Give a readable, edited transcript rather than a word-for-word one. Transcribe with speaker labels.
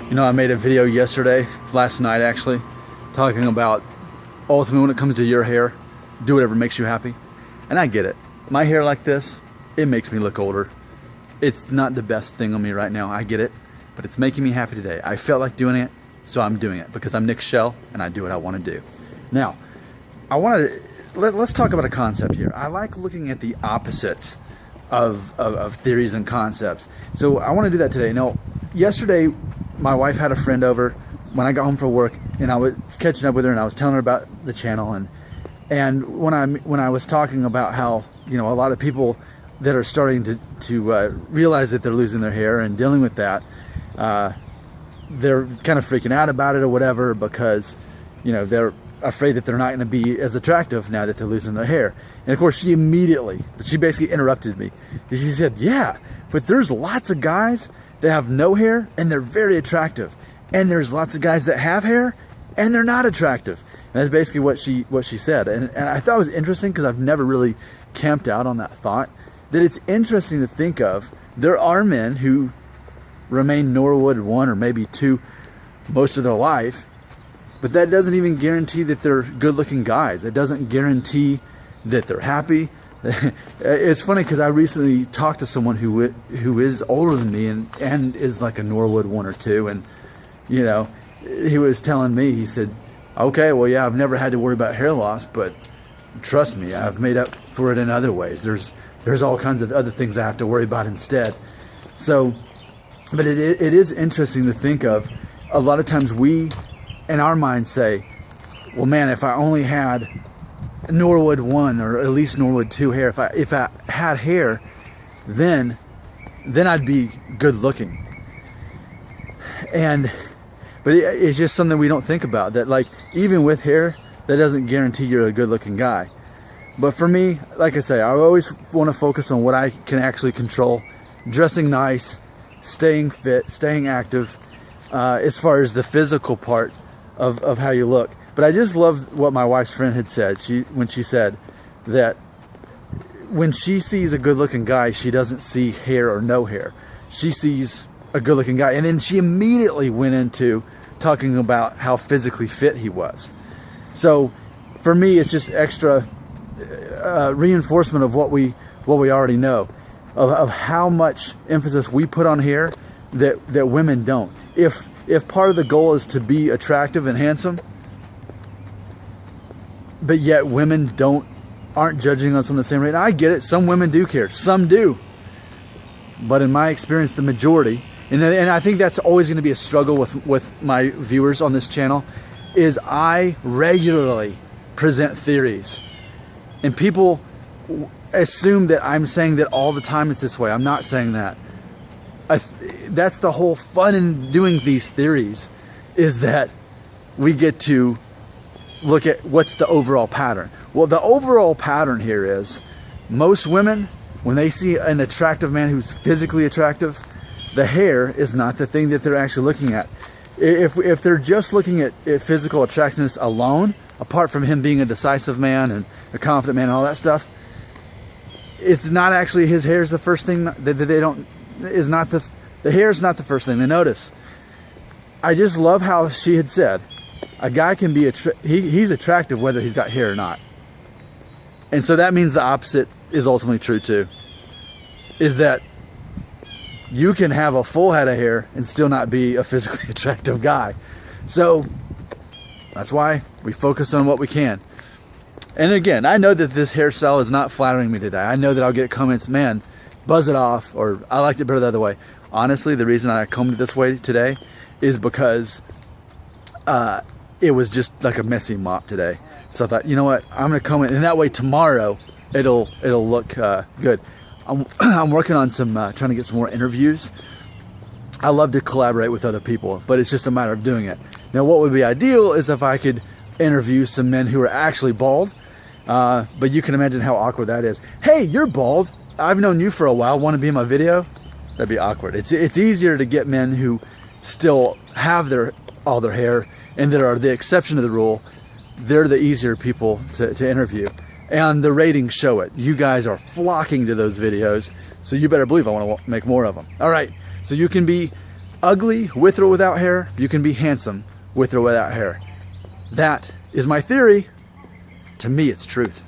Speaker 1: You know, I made a video last night actually, talking about ultimately when it comes to your hair, do whatever makes you happy. And I get it. My hair like this, it makes me look older. It's not the best thing on me right now, I get it, but it's making me happy today. I felt like doing it, so I'm doing it because I'm Nick Shell and I do what I want to do. Now, let's talk about a concept here. I like looking at the opposites of theories and concepts. So I want to do that today. Now, yesterday, my wife had a friend over when I got home from work, and I was catching up with her, and I was telling her about the channel, and when I was talking about how, you know, a lot of people that are starting to realize that they're losing their hair and dealing with that, they're kind of freaking out about it or whatever because, you know, they're afraid that they're not going to be as attractive now that they're losing their hair. And of course, she basically interrupted me. She said, yeah, but there's lots of guys that have no hair and they're very attractive, and there's lots of guys that have hair and they're not attractive. And that's basically what she said. And I thought it was interesting because I've never really camped out on that thought, that it's interesting to think of. There are men who remain Norwood 1 or maybe 2 most of their life, but that doesn't even guarantee that they're good looking guys. It doesn't guarantee that they're happy. It's funny because I recently talked to someone who is older than me and is like a Norwood 1 or 2, and you know, he was telling me, he said, okay, well, yeah, I've never had to worry about hair loss, but trust me, I've made up for it in other ways. There's all kinds of other things I have to worry about instead. So, but it is interesting to think of. A lot of times we, in our minds, say, well, man, if I only had Norwood 1 or at least Norwood 2 hair, if I had hair, then I'd be good looking. But it's just something we don't think about, that like even with hair, that doesn't guarantee you're a good looking guy. But for me, like I say, I always want to focus on what I can actually control: dressing nice, staying fit, staying active, as far as the physical part of how you look. But I just love what my wife's friend had said. When she said that when she sees a good looking guy, she doesn't see hair or no hair. She sees a good looking guy. And then she immediately went into talking about how physically fit he was. So for me, it's just extra reinforcement of what we already know, of how much emphasis we put on hair that women don't. If part of the goal is to be attractive and handsome, but yet women aren't judging us on the same rate. Now, I get it. Some women do care. Some do. But in my experience, the majority, and I think that's always going to be a struggle with my viewers on this channel, is I regularly present theories. And people assume that I'm saying that all the time it's this way. I'm not saying that. That's the whole fun in doing these theories, is that we get to look at what's the overall pattern. Well, the overall pattern here is most women, when they see an attractive man who's physically attractive, the hair is not the thing that they're actually looking at. If they're just looking at physical attractiveness alone, apart from him being a decisive man and a confident man and all that stuff, it's not actually his hair is the first thing that they don't, is not the hair is not the first thing they notice. I just love how she had said, a guy can be, he's attractive whether he's got hair or not. And so that means the opposite is ultimately true too. Is that you can have a full head of hair and still not be a physically attractive guy. So that's why we focus on what we can. And again, I know that this hairstyle is not flattering me today. I know that I'll get comments, man, buzz it off, or I liked it better the other way. Honestly, the reason I combed it this way today is because it was just like a messy mop today. So I thought, you know what, I'm gonna comb it, and that way tomorrow it'll look good. I'm working on some trying to get some more interviews. I love to collaborate with other people, but it's just a matter of doing it. Now, what would be ideal is if I could interview some men who are actually bald, but you can imagine how awkward that is. Hey, you're bald. I've known you for a while. Want to be in my video? That'd be awkward. It's easier to get men who still have all their hair and that are the exception to the rule. They're the easier people to interview. And the ratings show it. You guys are flocking to those videos, so you better believe I want to make more of them. All right, so you can be ugly with or without hair. You can be handsome with or without hair. That is my theory. To me, it's truth.